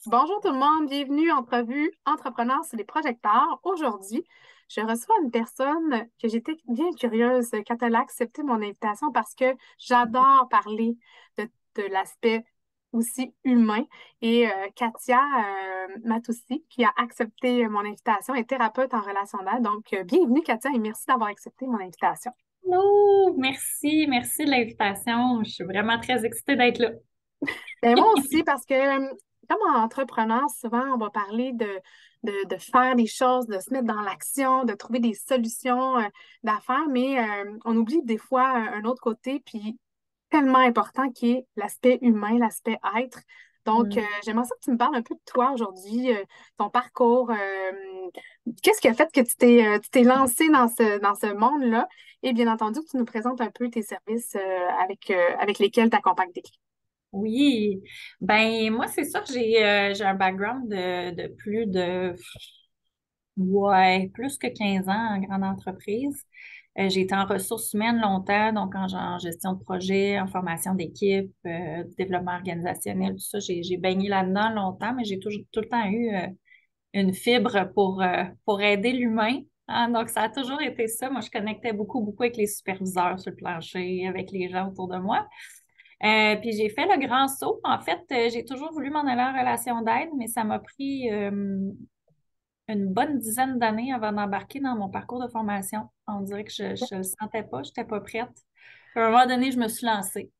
Bonjour tout le monde, bienvenue à Entrevue Entrepreneurs sur les projecteurs. Aujourd'hui, je reçois une personne que j'étais bien curieuse quand elle a accepté mon invitation parce que j'adore parler de l'aspect aussi humain. Et Katia Matoussi, qui a accepté mon invitation, est thérapeute en relation d'aide. Donc, bienvenue Katia et merci d'avoir accepté mon invitation. Hello, merci de l'invitation. Je suis vraiment très excitée d'être là. Ben, moi aussi, parce que comme entrepreneur, souvent, on va parler de faire des choses, de se mettre dans l'action, de trouver des solutions d'affaires, mais on oublie des fois un autre côté, puis tellement important qui est l'aspect humain, l'aspect être. Donc, Mm. j'aimerais ça que tu me parles un peu de toi aujourd'hui, ton parcours. Qu'est-ce qui a fait que tu t'es lancé dans ce monde-là? Et bien entendu, que tu nous présentes un peu tes services avec lesquels tu accompagnes tes clients. Oui, ben moi c'est sûr que j'ai un background de plus que 15 ans en grande entreprise. J'ai été en ressources humaines longtemps, donc en gestion de projet, en formation d'équipe, développement organisationnel, tout ça. J'ai baigné là-dedans longtemps, mais j'ai toujours tout le temps eu une fibre pour aider l'humain. Hein. Donc, ça a toujours été ça. Moi, je connectais beaucoup avec les superviseurs sur le plancher, avec les gens autour de moi. Puis j'ai fait le grand saut. En fait, j'ai toujours voulu m'en aller en relation d'aide, mais ça m'a pris une bonne dizaine d'années avant d'embarquer dans mon parcours de formation. On dirait que je le sentais pas, je n'étais pas prête. Puis à un moment donné, je me suis lancée.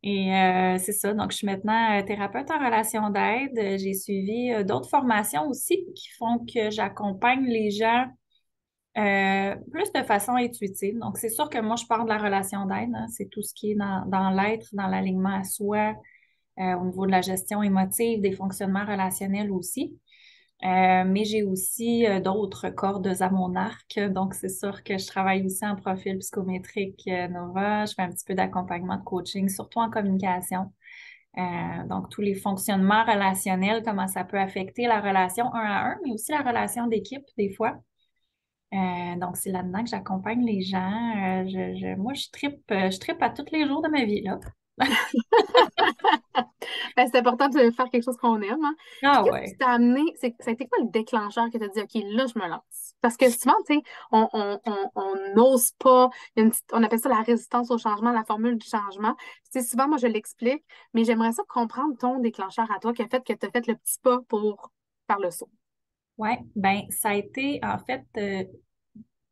Et c'est ça. Donc, je suis maintenant thérapeute en relation d'aide. J'ai suivi d'autres formations aussi qui font que j'accompagne les gens plus de façon intuitive. Donc, c'est sûr que moi, je parle de la relation d'aide. Hein. C'est tout ce qui est dans l'être, dans l'alignement à soi, au niveau de la gestion émotive, des fonctionnements relationnels aussi. Mais j'ai aussi d'autres cordes à mon arc. Donc, c'est sûr que je travaille aussi en profil psychométrique Nova. Je fais un petit peu d'accompagnement de coaching, surtout en communication. Donc, tous les fonctionnements relationnels, comment ça peut affecter la relation un à un, mais aussi la relation d'équipe des fois. Donc, c'est là-dedans que j'accompagne les gens. Moi, je trippe à tous les jours de ma vie, là. Ben, c'est important de faire quelque chose qu'on aime, hein. Puis Ah qu'est-ce qui ouais. t'a amené, ça a été quoi le déclencheur que tu as dit, OK, là, je me lance? Parce que souvent, tu sais, on n'ose pas, il y a on appelle ça la résistance au changement, la formule du changement. Puis, tu sais, souvent, moi, je l'explique, mais j'aimerais ça comprendre ton déclencheur à toi qui a fait que tu as fait le petit pas pour faire le saut. Ouais, ben, ça a été, en fait,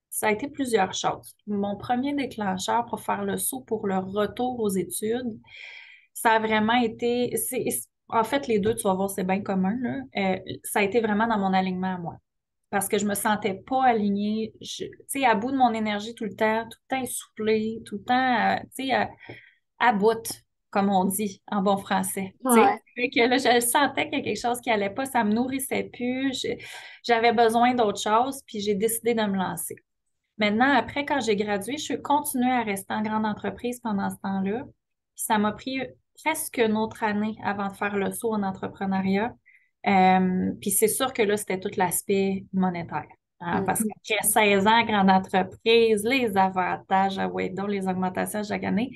ça a été plusieurs choses. Mon premier déclencheur pour faire le saut pour le retour aux études, ça a vraiment été, en fait, les deux, tu vas voir, c'est bien commun, là. Ça a été vraiment dans mon alignement à moi. Parce que je me sentais pas alignée, tu sais, à bout de mon énergie tout le temps essoufflée, tout le temps, tu sais, à bout, comme on dit en bon français. Tu sais, Ouais. fait que là, je sentais qu'il y a quelque chose qui allait pas, ça me nourrissait plus, j'avais besoin d'autre chose, puis j'ai décidé de me lancer. Maintenant, après, quand j'ai gradué, je suis continuée à rester en grande entreprise pendant ce temps-là. Puis ça m'a pris presque une autre année avant de faire le saut en entrepreneuriat. Puis c'est sûr que là, c'était tout l'aspect monétaire. Hein, parce Mhm. qu'après 16 ans, grande entreprise, les avantages, ah ouais, donc les augmentations chaque année,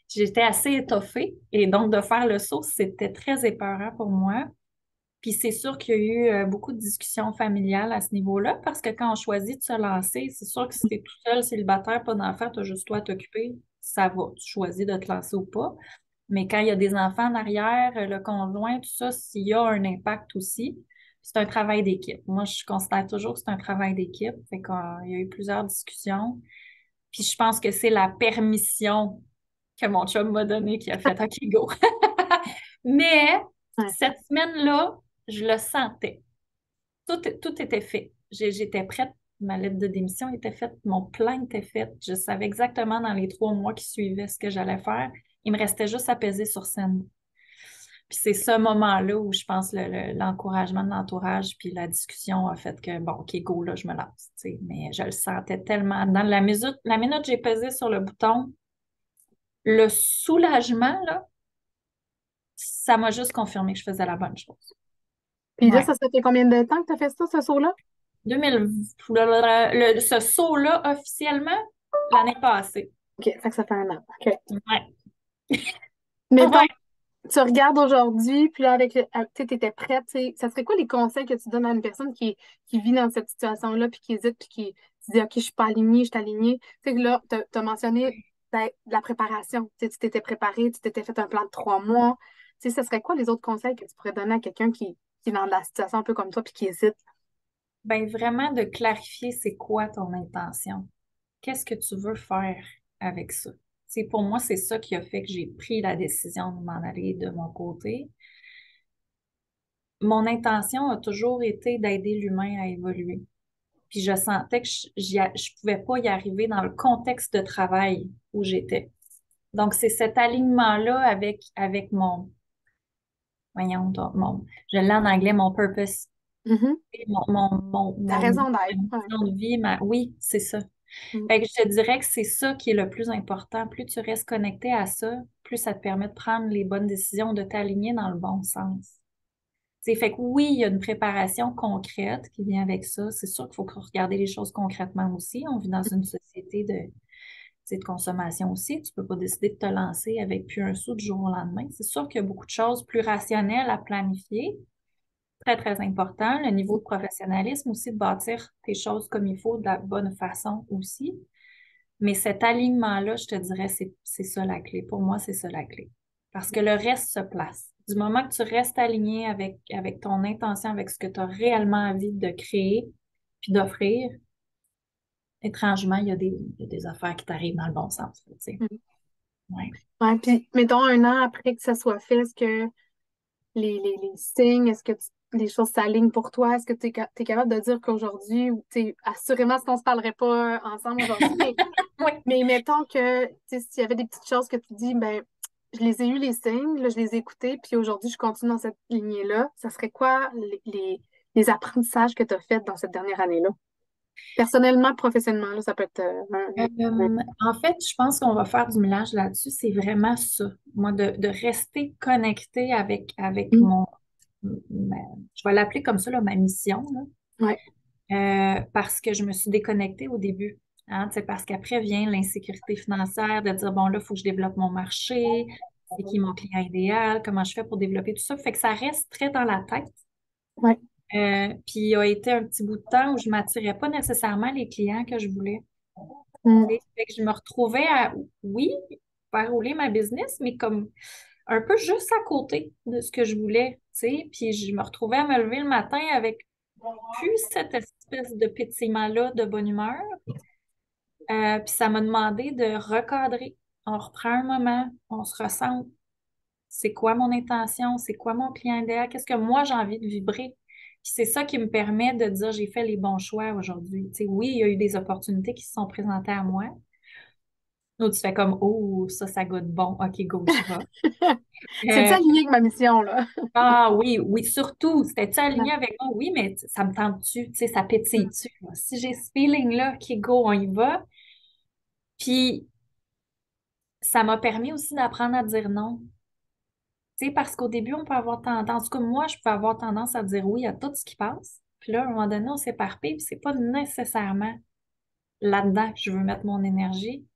j'étais assez étoffée. Et donc, de faire le saut, c'était très épeurant pour moi. Puis c'est sûr qu'il y a eu beaucoup de discussions familiales à ce niveau-là, parce que quand on choisit de se lancer, c'est sûr que si tu es tout seul, célibataire, pas d'enfant, tu as juste toi à t'occuper, ça va. Tu choisis de te lancer ou pas. Mais quand il y a des enfants en arrière, le conjoint, tout ça, s'il y a un impact aussi, c'est un travail d'équipe. Moi, je considère toujours que c'est un travail d'équipe. Fait qu'il y a eu plusieurs discussions. Puis je pense que c'est la permission que mon chum m'a donnée qui a fait OK, go. Mais Ouais. cette semaine-là, je le sentais. Tout était fait. J'étais prête. Ma lettre de démission était faite. Mon plan était fait. Je savais exactement dans les 3 mois qui suivaient ce que j'allais faire. Il me restait juste à peser sur scène. Puis c'est ce moment-là où je pense l'encouragement de l'entourage puis la discussion a fait que, bon, OK, go, là, je me lance. Tu sais. Mais je le sentais tellement. Dans la minute j'ai pesé sur le bouton, le soulagement, là, ça m'a juste confirmé que je faisais la bonne chose. Puis là, Ouais. ça fait combien de temps que tu as fait ça, ce saut-là? 2000, ce saut-là, officiellement, l'année passée. OK, fait que ça fait un an. OK. Ouais. Mettons, Ouais. tu regardes aujourd'hui, puis là, tu étais prête, tu sais, ça serait quoi les conseils que tu donnes à une personne qui vit dans cette situation-là, puis qui hésite, puis qui se dit, OK, je suis pas alignée, je suis alignée. Tu sais, là, tu as mentionné de la préparation. Tu sais, tu t'étais préparée, tu t'étais fait un plan de 3 mois. Tu sais, ce serait quoi les autres conseils que tu pourrais donner à quelqu'un qui est dans la situation un peu comme toi, puis qui hésite? Ben vraiment de clarifier c'est quoi ton intention. Qu'est-ce que tu veux faire avec ça? C'est pour moi, c'est ça qui a fait que j'ai pris la décision de m'en aller de mon côté. Mon intention a toujours été d'aider l'humain à évoluer. Puis je sentais que je pouvais pas y arriver dans le contexte de travail où j'étais. Donc, c'est cet alignement-là avec voyons, je l'ai en anglais, mon purpose, Mhm. Ta raison ma d'être. Ouais. mission de vie, oui, c'est ça. Mm. Fait que je te dirais que c'est ça qui est le plus important. Plus tu restes connecté à ça, plus ça te permet de prendre les bonnes décisions, de t'aligner dans le bon sens. Fait que oui, il y a une préparation concrète qui vient avec ça. C'est sûr qu'il faut regarder les choses concrètement aussi. On vit dans une société de consommation aussi. Tu peux pas décider de te lancer avec plus un sou du jour au lendemain. C'est sûr qu'il y a beaucoup de choses plus rationnelles à planifier. Très, très important. Le niveau de professionnalisme aussi, de bâtir tes choses comme il faut, de la bonne façon aussi. Mais cet alignement-là, je te dirais, c'est ça la clé. Pour moi, c'est ça la clé. Parce que le reste se place. Du moment que tu restes aligné avec ton intention, avec ce que tu as réellement envie de créer puis d'offrir, étrangement, il y a des affaires qui t'arrivent dans le bon sens. Tu sais. Mm. Ouais. Ouais, puis mettons 1 an après que ça soit fait, est-ce que les signes, est-ce que les choses s'alignent pour toi? Est-ce que tu es, capable de dire qu'aujourd'hui, ou assurément, sinon on ne se parlerait pas ensemble aujourd'hui, Oui. mais mettons que s'il y avait des petites choses que tu dis, ben, je les ai eues, les signes, là, je les ai écoutés, puis aujourd'hui, je continue dans cette lignée-là. Ça serait quoi les apprentissages que tu as faits dans cette dernière année-là? Personnellement, professionnellement, là, ça peut être En fait, je pense qu'on va faire du mélange là-dessus. C'est vraiment ça. Moi, de rester connecté avec Mm. ma- je vais l'appeler comme ça, là, ma mission, là. Ouais. Parce que je me suis déconnectée au début. Hein, tu sais, parce qu'après vient l'insécurité financière, de dire, bon, là, il faut que je développe mon marché, c'est qui mon client idéal, comment je fais pour développer tout ça. Fait que ça reste très dans la tête. Ouais. Puis il y a été un petit bout de temps où je ne m'attirais pas nécessairement les clients que je voulais. Mm. Tu sais. Fait que je me retrouvais à, oui, faire rouler ma business, mais comme un peu juste à côté de ce que je voulais, tu sais. Puis je me retrouvais à me lever le matin avec plus cette espèce de pétillement-là de bonne humeur. Puis ça m'a demandé de recadrer. On reprend un moment, on se ressent. C'est quoi mon intention? C'est quoi mon client idéal? Qu'est-ce que moi j'ai envie de vibrer? Puis c'est ça qui me permet de dire j'ai fait les bons choix aujourd'hui. Tu sais, oui, il y a eu des opportunités qui se sont présentées à moi. Là, tu fais comme oh, ça goûte bon. OK, go, j'y vais. C'est-tu Euh, aligné avec ma mission, là? ah oui, oui, surtout. C'était-tu Ouais. aligné avec moi? Oui, mais ça me tente-tu? Tu sais, ça pétille-tu? Si j'ai ce feeling-là, OK, go, on y va. Puis ça m'a permis aussi d'apprendre à dire non. Tu sais, parce qu'au début, on peut avoir tendance, comme moi, je peux avoir tendance à dire oui à tout ce qui passe. Puis là, à un moment donné, on s'éparpille, puis c'est pas nécessairement là-dedans que je veux mettre mon énergie.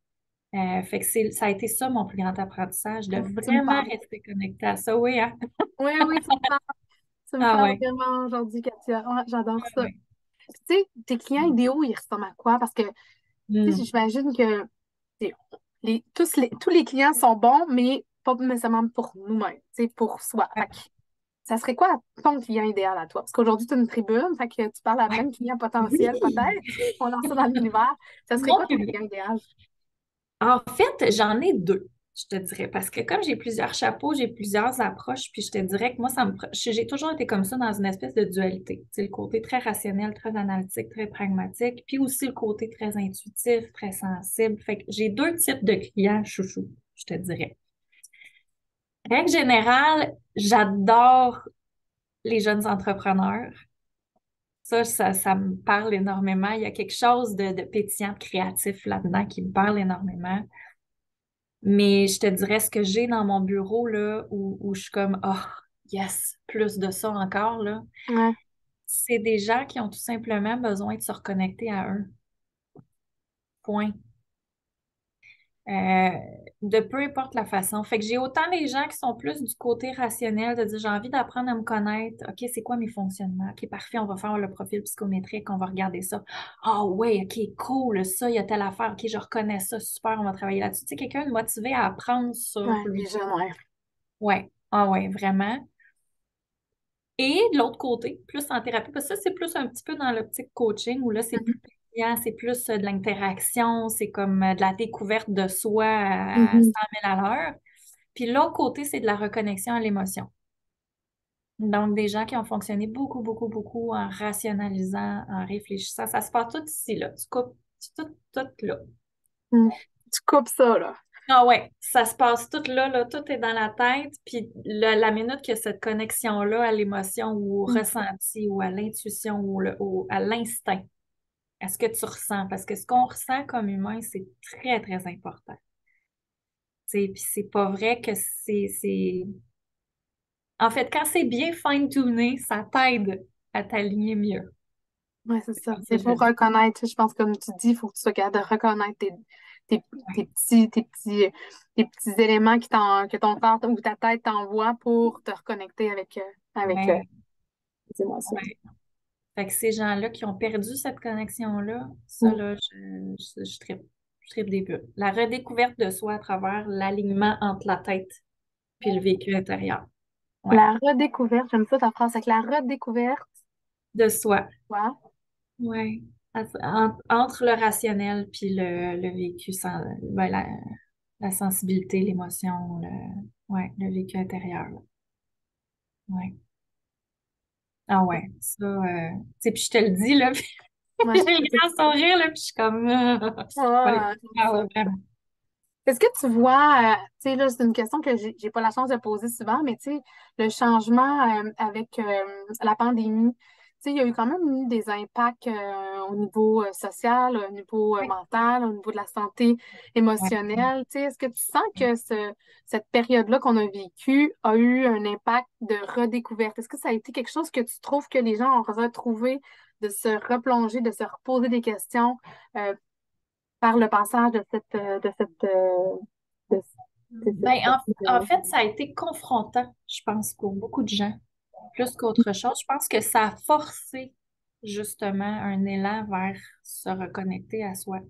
Fait que ça a été ça mon plus grand apprentissage, de Tu me vraiment parles. rester connecté à ça. Oui, hein? Oui, oui, tu me Ah parles ouais. vraiment aujourd'hui, Katia. Ouais, j'adore ça. Ouais. Puis, tu sais, tes clients idéaux, ils ressemblent à quoi? Parce que, tu sais, Hmm. j'imagine que tu sais, tous les clients sont bons, mais pas nécessairement pour nous-mêmes, tu sais, pour soi. Fait que, ça serait quoi ton client idéal à toi? Parce qu'aujourd'hui, tu as une tribune, fait que tu parles à plein Ouais. de clients Oui. potentiels, peut-être. On lance ça dans l'univers. Ça serait Mon quoi ton public. client idéal? En fait, j'en ai deux, je te dirais, parce que comme j'ai plusieurs chapeaux, j'ai plusieurs approches, puis je te dirais que moi, j'ai toujours été comme ça dans une espèce de dualité. C'est le côté très rationnel, très analytique, très pragmatique, puis aussi le côté très intuitif, très sensible. Fait que j'ai deux types de clients chouchou, je te dirais. Règle générale, j'adore les jeunes entrepreneurs. Ça me parle énormément. Il y a quelque chose de pétillant, de créatif là-dedans qui me parle énormément. Mais je te dirais ce que j'ai dans mon bureau, là, où je suis comme, oh, yes, plus de ça encore, là. Ouais. C'est des gens qui ont tout simplement besoin de se reconnecter à eux. Point. euh, de peu importe la façon. Fait que j'ai autant les gens qui sont plus du côté rationnel, de dire j'ai envie d'apprendre à me connaître. OK, c'est quoi mes fonctionnements? OK, parfait, on va faire le profil psychométrique, on va regarder ça. Ah ouais, OK, cool, ça, il y a telle affaire. OK, je reconnais ça, super, on va travailler là-dessus. Tu sais, quelqu'un de motivé à apprendre sur Ouais, les lui. jeunes, ouais. Ouais, ah ouais, vraiment. Et de l'autre côté, plus en thérapie, parce que ça, c'est plus un petit peu dans l'optique coaching, où là, c'est plus Mhm. pétillant, c'est plus de l'interaction, c'est comme de la découverte de soi à Mhm. 100 000 à l'heure. Puis l'autre côté, c'est de la reconnexion à l'émotion. Donc, des gens qui ont fonctionné beaucoup, beaucoup, beaucoup en rationalisant, en réfléchissant. Ça se passe tout ici, là. Tu coupes tout là. Mhm. Tu coupes ça, là. Ah ouais, ça se passe tout là, là, tout est dans la tête. Puis la minute que cette connexion-là à l'émotion ou au Mhm. ressenti ou à l'intuition ou à l'instinct, est-ce que tu ressens? Parce que ce qu'on ressent comme humain, c'est très, très important. Tu sais, puis c'est pas vrai que En fait, quand c'est bien fine-tuné, ça t'aide à t'aligner mieux. Ouais, c'est C'est ça. comme ça Il que je le faut dis. reconnaître, je pense, comme tu dis, il faut que tu sois capable de reconnaître tes, Ouais. tes petits éléments que ton corps ou ta tête t'envoie pour te reconnecter avec Ouais, les émotions. ouais. Fait que ces gens-là qui ont perdu cette connexion-là, ça, Mm. là, je trippe. Je trippe des bulles. La redécouverte de soi à travers l'alignement entre la tête puis le vécu intérieur. Ouais. La redécouverte, j'aime ça ta phrase, c'est que la redécouverte, De soi. quoi? Ouais. Entre le rationnel puis le vécu, ben, la sensibilité, l'émotion, ouais, le vécu intérieur. Là. Ouais. Ah ouais, ça, tu sais, puis je te le dis, là, puis Ouais. j'ai le grand sourire, là, puis je suis comme, ouais, Ouais, c'est ah ça. ouais, vraiment. Est-ce que tu vois, tu sais, là, c'est une question que j'ai pas la chance de poser souvent, mais tu sais, le changement avec la pandémie, tu sais, il y a eu quand même eu des impacts au niveau social, au niveau Oui, mental, au niveau de la santé ouais, émotionnelle. Tu sais, est-ce que tu sens que cette période-là qu'on a vécue a eu un impact de redécouverte? Est-ce que ça a été quelque chose que tu trouves que les gens ont retrouvé, de se replonger, de se reposer des questions? euh, par le passage de, de ben, en cette- fait, ça a été confrontant, je pense, pour beaucoup de gens, plus qu'autre chose. Je pense que ça a forcé justement un élan vers se reconnecter à soi.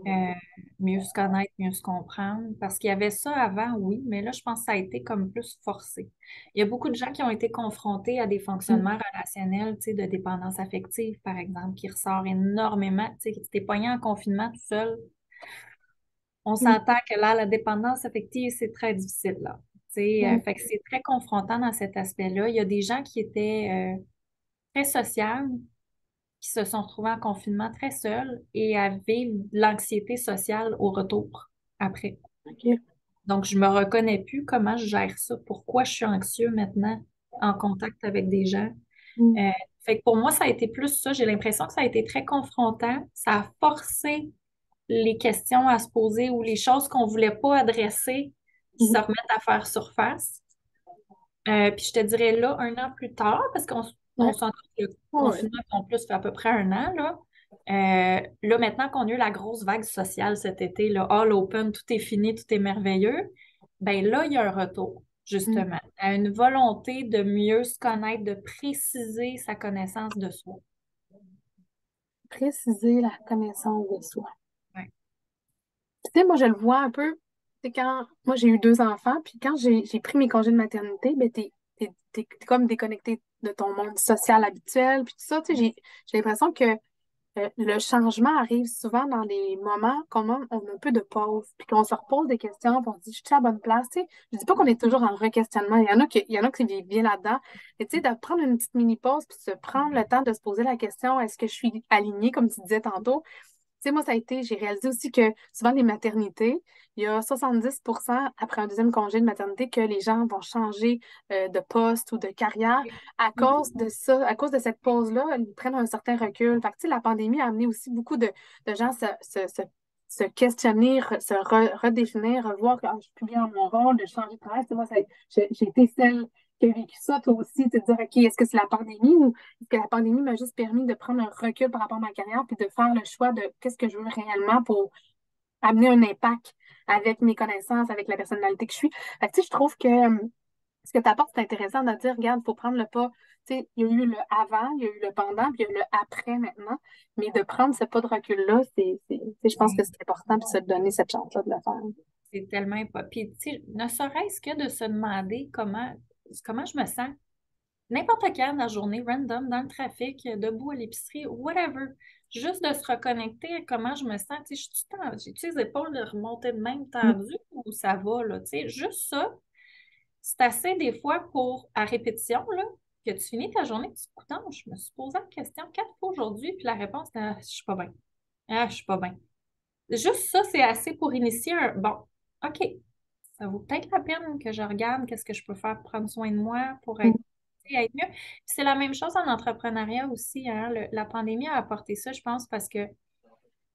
Euh, Mieux se connaître, mieux se comprendre. Parce qu'il y avait ça avant, oui, mais là, je pense que ça a été comme plus forcé. Il y a beaucoup de gens qui ont été confrontés à des Mm. fonctionnements relationnels, tu sais, de dépendance affective, par exemple, qui ressort énormément. Tu sais, si t'es pogné en confinement tout seul, on Mm. s'entend que là, la dépendance affective, c'est très difficile, là. Tu sais, Mm. fait que c'est très confrontant dans cet aspect-là. Il y a des gens qui étaient très sociaux, qui se sont retrouvés en confinement très seuls et à vivre de l'anxiété sociale au retour après. OK. Donc, je me reconnais plus comment je gère ça, pourquoi je suis anxieux maintenant en contact avec des gens. Mm. Euh, Fait que pour moi, ça a été plus ça. J'ai l'impression que ça a été très confrontant. Ça a forcé les questions à se poser ou les choses qu'on voulait pas adresser qui se Mhm. remettent à faire surface. Puis je te dirais là, un an plus tard, parce on Ouais. s'entend que le Ouais. confinement en plus fait à peu près un an, là. Là, maintenant qu'on a eu la grosse vague sociale cet été, là, all open, tout est fini, tout est merveilleux, ben là, il y a un retour, Mm. justement, à une volonté de mieux se connaître, de préciser sa connaissance de soi. Préciser la connaissance de soi. Ouais. Tu sais, moi, je le vois un peu, c'est quand moi j'ai eu deux enfants, puis quand j'ai pris mes congés de maternité, ben t'es comme déconnecté de ton monde social habituel, puis tout ça, tu sais, j'ai l'impression que le changement arrive souvent dans des moments qu'on on a un peu de pause, puis qu'on se repose des questions, puis on se dit, je suis à la bonne place, tu sais. Je dis pas qu'on est toujours en re-questionnement, il y en a qui vivent bien là-dedans, mais tu sais, de prendre une petite mini-pause, puis de se prendre le temps de se poser la question, est-ce que je suis alignée, comme tu disais tantôt? Tu sais, moi, ça a été, j'ai réalisé aussi que souvent les maternités, il y a 70% après un deuxième congé de maternité que les gens vont changer de poste ou de carrière à cause de ça, à cause de cette pause-là, ils prennent un certain recul. Fait que, tu sais, la pandémie a amené aussi beaucoup de gens se questionner, redéfinir, revoir que ah, je suis plus bien dans mon rôle, de changer de travail. Tu sais, moi, j'ai été celle qui a vécu ça, toi aussi, te dire, OK, est-ce que c'est la pandémie ou est-ce que la pandémie m'a juste permis de prendre un recul par rapport à ma carrière puis de faire le choix de qu'est-ce que je veux réellement pour amener un impact avec mes connaissances, avec la personnalité que je suis. Fait que, tu sais, je trouve que ce que tu apportes, c'est intéressant de dire, regarde, il faut prendre le pas. Tu sais, il y a eu le avant, il y a eu le pendant, puis il y a eu le après maintenant. Mais de prendre ce pas de recul-là, je pense que c'est important, puis se donner cette chance-là de le faire. C'est tellement important. Puis, tu sais, ne serait-ce que de se demander comment je me sens. N'importe quand dans la journée, random, dans le trafic, debout à l'épicerie, whatever. Juste de se reconnecter à comment je me sens. Tu sais, j'ai-tu les épaules de remonter de même Mm. tendues ou ça va, là? Tu sais, juste ça, c'est assez des fois pour, à répétition, là, que tu finis ta journée, tu te dis, Coudonc, je me suis posé la question 4 fois aujourd'hui, puis la réponse, c'est je suis pas bien. Ah, je suis pas bien. Juste ça, c'est assez pour initier un bon, OK, ça vaut peut-être la peine que je regarde qu'est-ce que je peux faire pour prendre soin de moi, pour Mm. être, tu sais, être mieux. Puis c'est la même chose en entrepreneuriat aussi, hein. La pandémie a apporté ça, je pense, parce que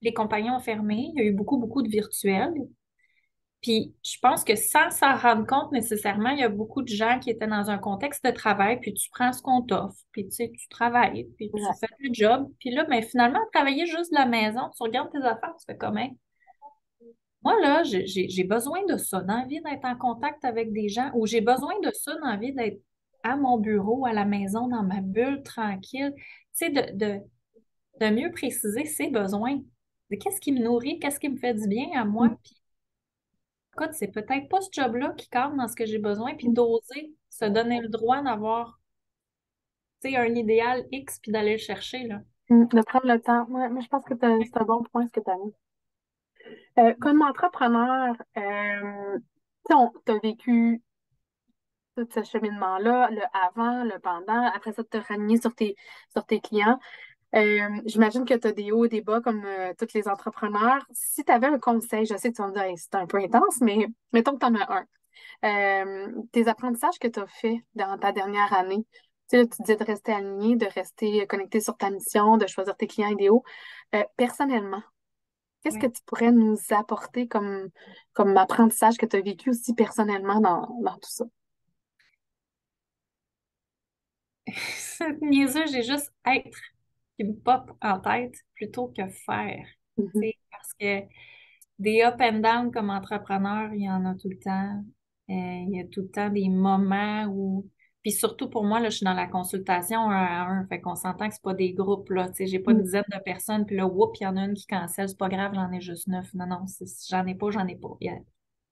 les compagnies ont fermé, il y a eu beaucoup, beaucoup de virtuels. Puis je pense que sans s'en rendre compte nécessairement, il y a beaucoup de gens qui étaient dans un contexte de travail, puis tu prends ce qu'on t'offre, puis tu sais, tu travailles, puis tu Ouais. fais le job. Puis là, mais finalement, travailler juste de la maison, tu regardes tes affaires, tu fais comment? Moi, là, j'ai besoin de ça, d'envie d'être en contact avec des gens, ou j'ai besoin de ça, d'envie d'être à mon bureau, à la maison, dans ma bulle, tranquille. Tu sais, de mieux préciser ses besoins. De qu'est-ce qui me nourrit, qu'est-ce qui me fait du bien à moi. Puis, écoute, c'est peut-être pas ce job-là qui cadre dans ce que j'ai besoin, puis d'oser se donner le droit d'avoir, tu sais, un idéal X, puis d'aller le chercher, là. De prendre le temps. Ouais, mais je pense que c'est un bon point ce que tu as mis. Comme entrepreneur, tu as vécu tout ce cheminement-là, le avant, le pendant, après ça, de te renier sur tes clients. J'imagine que tu as des hauts et des bas comme tous les entrepreneurs. Si tu avais un conseil, je sais que tu vas me dire, Hey, c'est un peu intense, mais mettons que tu en as un. Tes apprentissages que tu as fait dans ta dernière année, tu sais, là, tu disais de rester aligné, de rester connecté sur ta mission, de choisir tes clients idéaux. Personnellement, qu'est-ce que Oui. tu pourrais nous apporter comme apprentissage que tu as vécu aussi personnellement dans tout ça? C'est niaiseux, j'ai juste être qui me pop en tête plutôt que faire. Tu Mhm. sais, parce que des up and down comme entrepreneur, il y en a tout le temps. Il y a tout le temps des moments où. Puis surtout pour moi, là, je suis dans la consultation un à un. Fait qu'on s'entend que c'est pas des groupes, là. Tu sais, j'ai pas une dizaine de personnes, puis là, whoop, il y en a une qui cancelle, c'est pas grave, j'en ai juste 9. Non, non, j'en ai pas, j'en ai pas. Tu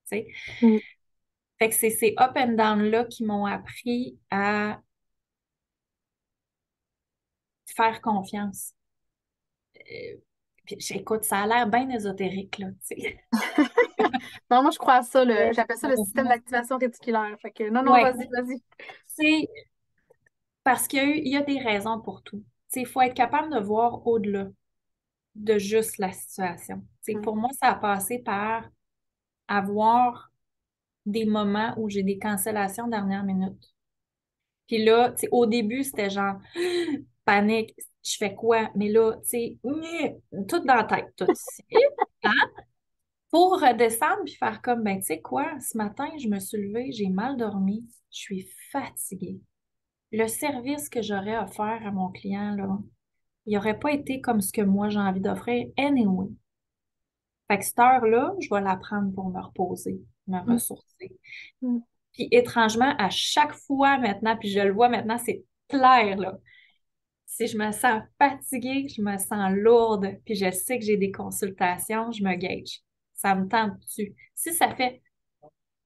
sais. Mhm. Fait que c'est ces up and down-là qui m'ont appris à faire confiance. Puis, écoute, ça a l'air bien ésotérique, là, tu sais. Non, moi, je crois à ça, j'appelle ça le système d'activation réticulaire. Fait que non, non, Ouais, vas-y, vas-y. c'est parce il y a des raisons pour tout. Il faut être capable de voir au-delà de juste la situation. Mhm. Pour moi, ça a passé par avoir des moments où j'ai des cancellations dernière minute. Puis là, au début, c'était genre panique, je fais quoi? Mais là, tout dans la tête, tout. Hein? Pour redescendre puis faire comme, ben, tu sais quoi, ce matin, je me suis levée, j'ai mal dormi, je suis fatiguée. Le service que j'aurais offert à mon client, là, il n'aurait pas été comme ce que moi j'ai envie d'offrir anyway. Fait que cette heure-là, je vais la prendre pour me reposer, me Mhm. ressourcer. Mhm. Puis étrangement, à chaque fois maintenant, puis je le vois maintenant, c'est clair, là. Si je me sens fatiguée, je me sens lourde, puis je sais que j'ai des consultations, je me gage. Ça me tente-tu? Si ça fait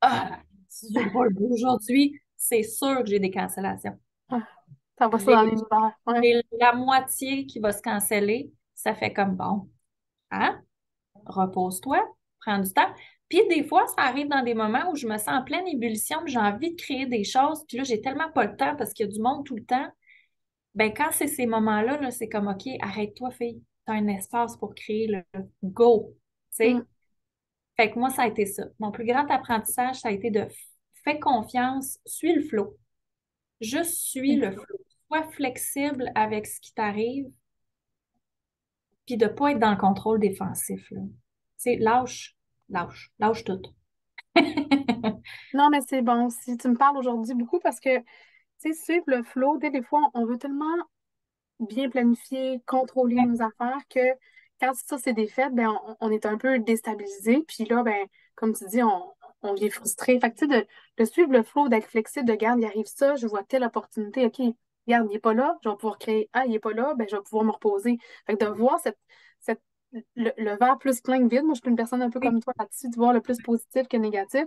Ah, j'ai pas le goût aujourd'hui, c'est sûr que j'ai des cancellations. Ah, ça va ça dans J'ai l'univers. Ouais. j'ai la moitié qui va se canceller. Ça fait comme bon, hein? Repose-toi, prends du temps. Puis des fois, ça arrive dans des moments où je me sens en pleine ébullition, puis j'ai envie de créer des choses, puis là, j'ai tellement pas le temps parce qu'il y a du monde tout le temps. Ben, quand c'est ces moments-là, là, c'est comme OK, arrête-toi, fille. Tu as un espace pour créer le go. Tu Mhm. sais? Fait que moi, ça a été ça. Mon plus grand apprentissage, ça a été de fais confiance, suis le flow. Juste suis le flow. Sois flexible avec ce qui t'arrive, puis de ne pas être dans le contrôle défensif, là. Tu sais, lâche tout. Non, mais c'est bon. Si tu me parles aujourd'hui beaucoup parce que, tu sais, suivre le flow, des fois, on veut tellement bien planifier, contrôler nos affaires que quand ça c'est défait, ben, on est un peu déstabilisé. Puis là, ben, comme tu dis, on est frustré. Fait que, tu sais, de suivre le flow, d'être flexible, de garde, il arrive ça, je vois telle opportunité, OK, regarde, il n'est pas là, je vais pouvoir créer. Ah, il n'est pas là, ben, je vais pouvoir me reposer. Fait que de voir cette, le verre plus plein que vide, moi, je suis une personne un peu Oui, comme toi là-dessus, de voir le plus positif que négatif,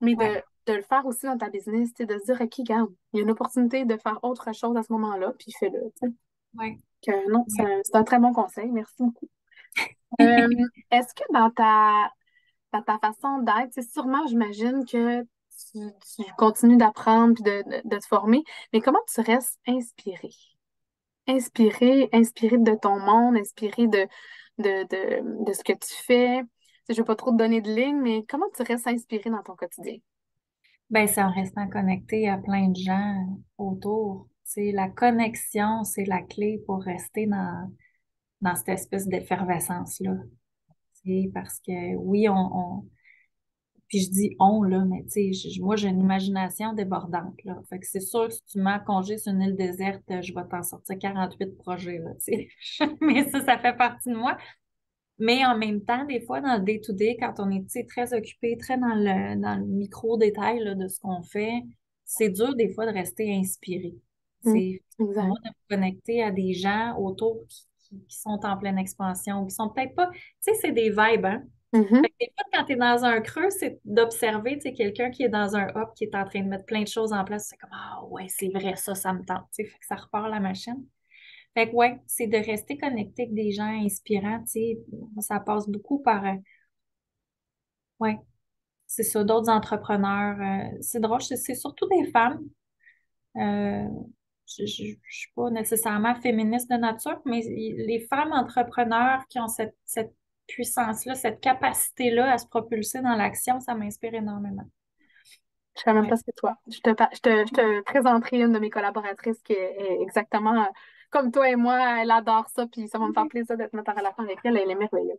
mais ouais, de le faire aussi dans ta business, tu sais, de se dire, OK, regarde, il y a une opportunité de faire autre chose à ce moment-là, puis fais-le, tu sais. ouais, Non, ouais. c'est un très bon conseil. Merci beaucoup. Est-ce que dans ta façon d'être, c'est sûrement, j'imagine que tu continues d'apprendre puis de te former, mais comment tu restes inspiré? Inspiré de ton monde, inspiré de ce que tu fais. Tu sais, je ne veux pas trop te donner de lignes, mais comment tu restes inspiré dans ton quotidien? Ben, c'est en restant connecté à plein de gens autour. C'est la connexion, c'est la clé pour rester dans cette espèce d'effervescence-là. Parce que oui, puis je dis on, là, mais tu sais, moi, j'ai une imagination débordante, là. Fait que c'est sûr que si tu m'as congé sur une île déserte, je vais t'en sortir 48 projets, là, tu sais. Mais ça fait partie de moi. Mais en même temps, des fois, dans le day-to-day, quand on est, tu sais, très occupé, très dans le micro-détail, là, de ce qu'on fait, c'est dur, des fois, de rester inspiré. Mm, C'est moi exact. de me connecter à des gens autour qui sont en pleine expansion, qui sont peut-être pas, tu sais, c'est des vibes, hein? Mhm, Fait que des fois, quand tu es dans un creux, c'est d'observer, tu sais, quelqu'un qui est dans un up, qui est en train de mettre plein de choses en place. C'est comme, ah ouais, c'est vrai, ça me tente. Tu sais, fait que ça repart la machine. Fait que ouais, c'est de rester connecté avec des gens inspirants, tu sais. Ça passe beaucoup par, ouais, c'est ça, d'autres entrepreneurs. C'est drôle, c'est surtout des femmes. Euh, je ne suis pas nécessairement féministe de nature, mais les femmes entrepreneurs qui ont cette puissance-là, cette capacité-là à se propulser dans l'action, ça m'inspire énormément. je ne sais même pas Ouais. ce que toi. Je te présenterai une de mes collaboratrices qui est exactement comme toi et moi. Elle adore ça, puis ça va me faire plaisir de te mettre en relation avec elle. Elle est merveilleuse.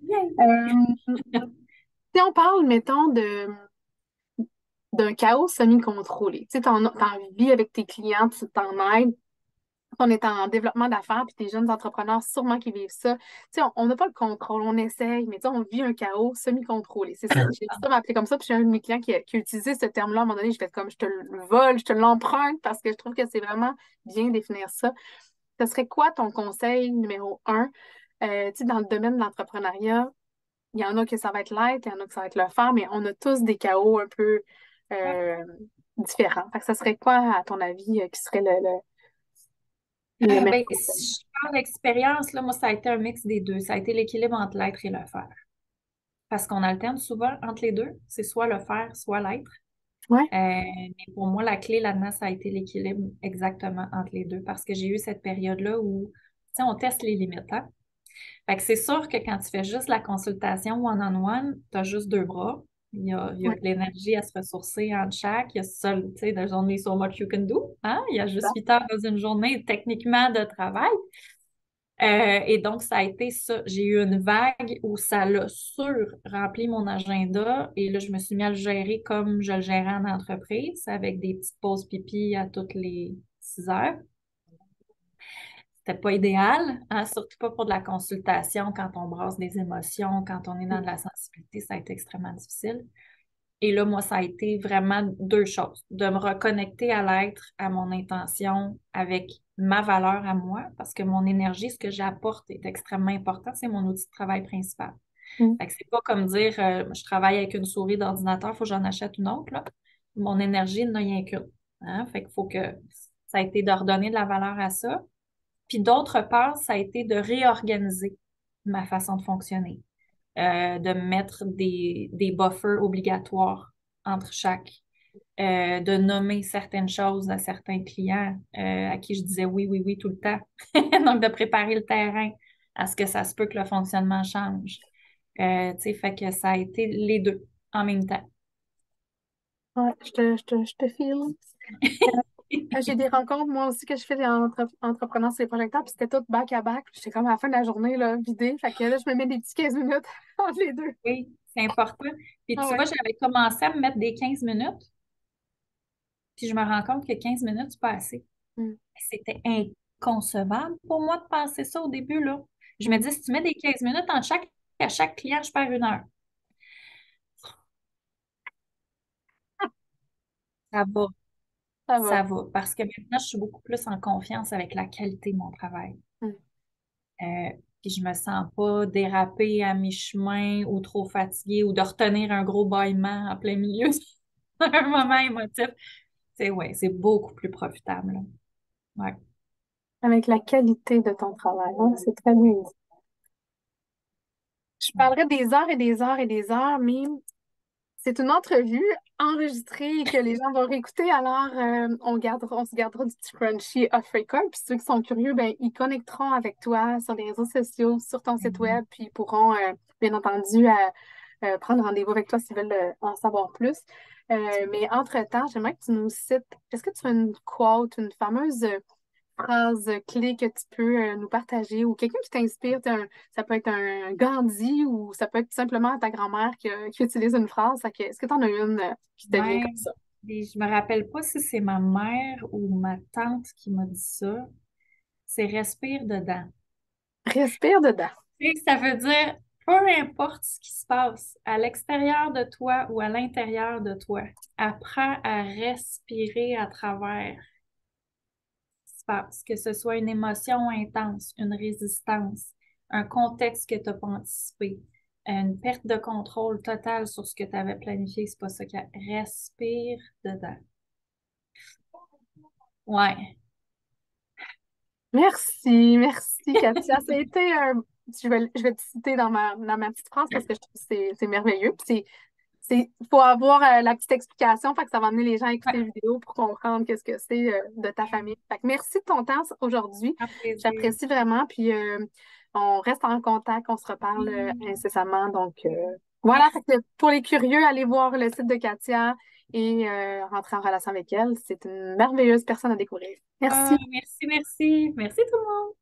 Yay! Euh, Si on parle, mettons, d'un chaos semi-contrôlé, tu sais, t'en vis avec tes clients, tu t'en aides, on est en développement d'affaires, puis tes jeunes entrepreneurs, sûrement qui vivent ça. Tu sais, on n'a pas le contrôle, on essaye, mais tu sais, on vit un chaos semi-contrôlé. C'est ça, j'ai ça m'appeler comme ça, puis j'ai un de mes clients qui a utilisé ce terme-là à un moment donné, je fais comme je te le vole, je te l'emprunte, parce que je trouve que c'est vraiment bien définir ça. Ce serait quoi ton conseil numéro un? Tu sais, dans le domaine de l'entrepreneuriat, il y en a que ça va être light, il y en a que ça va être le faire, mais on a tous des chaos un peu euh, différents. Fait que ça serait quoi, à ton avis, qui serait le meilleur Ben, conseil? si je parle d'expérience, là, moi, ça a été un mix des deux. Ça a été l'équilibre entre l'être et le faire. Parce qu'on alterne souvent entre les deux. C'est soit le faire, soit l'être. Ouais, Mais pour moi, la clé là-dedans, ça a été l'équilibre exactement entre les deux. Parce que j'ai eu cette période-là où, tu sais, on teste les limites, hein. Fait que c'est sûr que quand tu fais juste la consultation one-on-one, tu as juste deux bras. Il y a ouais, de l'énergie à se ressourcer entre chaque. Il y a seul, tu sais, there's only so much you can do. Hein? Il y a juste ça. 8 heures dans une journée techniquement de travail. Et donc, ça a été ça. J'ai eu une vague où ça l'a sur-rempli mon agenda et là, je me suis mis à le gérer comme je le gérais en entreprise, avec des petites pauses pipi à toutes les 6 heures. C'était pas idéal, hein, surtout pas pour de la consultation quand on brasse des émotions, quand on est dans de la sensibilité, ça a été extrêmement difficile. Et là, moi, ça a été vraiment deux choses. De me reconnecter à l'être, à mon intention, avec ma valeur à moi, parce que mon énergie, ce que j'apporte est extrêmement important. C'est mon outil de travail principal. Mm. Fait que c'est pas comme dire, je travaille avec une souris d'ordinateur, il faut que j'en achète une autre, là. Mon énergie n'a rien qu'une. Hein? Fait qu'il faut que ça a été de redonner de la valeur à ça. Puis d'autre part, ça a été de réorganiser ma façon de fonctionner, de mettre des buffers obligatoires entre chaque, de nommer certaines choses à certains clients à qui je disais oui, oui, oui tout le temps. Donc, de préparer le terrain à ce que ça se peut que le fonctionnement change. Tu sais, fait que ça a été les deux en même temps. Ouais, je te file. J'ai des rencontres, moi aussi, que je fais des entrepreneurs sur les projecteurs, puis c'était tout back à back. J'étais comme à la fin de la journée, là, vidée. Fait que là, je me mets des petits 15 minutes entre les deux. Oui, c'est important. Puis Ah tu ouais. vois, j'avais commencé à me mettre des 15 minutes, puis je me rends compte que 15 minutes, c'est pas assez. Mm. C'était inconcevable pour moi de penser ça au début, là. Je me dis, si tu mets des 15 minutes à chaque client, je perds 1 heure. Ça va, Ça va. ça va. Parce que maintenant, je suis beaucoup plus en confiance avec la qualité de mon travail. Mm. Euh, Puis je me sens pas déraper à mi-chemin ou trop fatiguée ou de retenir un gros bâillement en plein milieu d'un moment émotif. Ouais, c'est beaucoup plus profitable, là. Ouais. Avec la qualité de ton travail, hein, c'est très bien dit. Je parlerai des heures et des heures et des heures, mais c'est une entrevue enregistrée que les gens vont réécouter, alors on se gardera du petit crunchy off record. Puis ceux qui sont curieux, ben, ils connecteront avec toi sur les réseaux sociaux, sur ton site Mhm. web, puis ils pourront, bien entendu, prendre rendez-vous avec toi s'ils veulent en savoir plus. Mais entre-temps, j'aimerais que tu nous cites, est-ce que tu as une quote, une fameuse phrase clé que tu peux nous partager ou quelqu'un qui t'inspire? Ça peut être un Gandhi ou ça peut être tout simplement ta grand-mère qui utilise une phrase. Est-ce que tu en as une qui te vient Ouais. comme ça? Et je me rappelle pas si c'est ma mère ou ma tante qui m'a dit ça. C'est respire dedans. Respire dedans. Tu sais, ça veut dire, peu importe ce qui se passe à l'extérieur de toi ou à l'intérieur de toi, apprends à respirer à travers ce qui se passe, que ce soit une émotion intense, une résistance, un contexte que tu n'as pas anticipé, une perte de contrôle totale sur ce que tu avais planifié, c'est pas ça qu'il y a. Respire dedans. Ouais. Merci, Katia. Ça a été je vais te citer dans ma petite phrase parce que je trouve que c'est merveilleux. Puis faut avoir la petite explication, fait que ça va amener les gens à écouter la vidéo pour comprendre qu'est-ce que c'est de ta famille. Fait que merci de ton temps aujourd'hui. Un plaisir. J'apprécie vraiment. Puis on reste en contact, on se reparle Oui. incessamment. Donc voilà, fait que pour les curieux, allez voir le site de Katia et rentrer en relation avec elle. C'est une merveilleuse personne à découvrir. Ah, Merci. merci, merci. Merci tout le monde.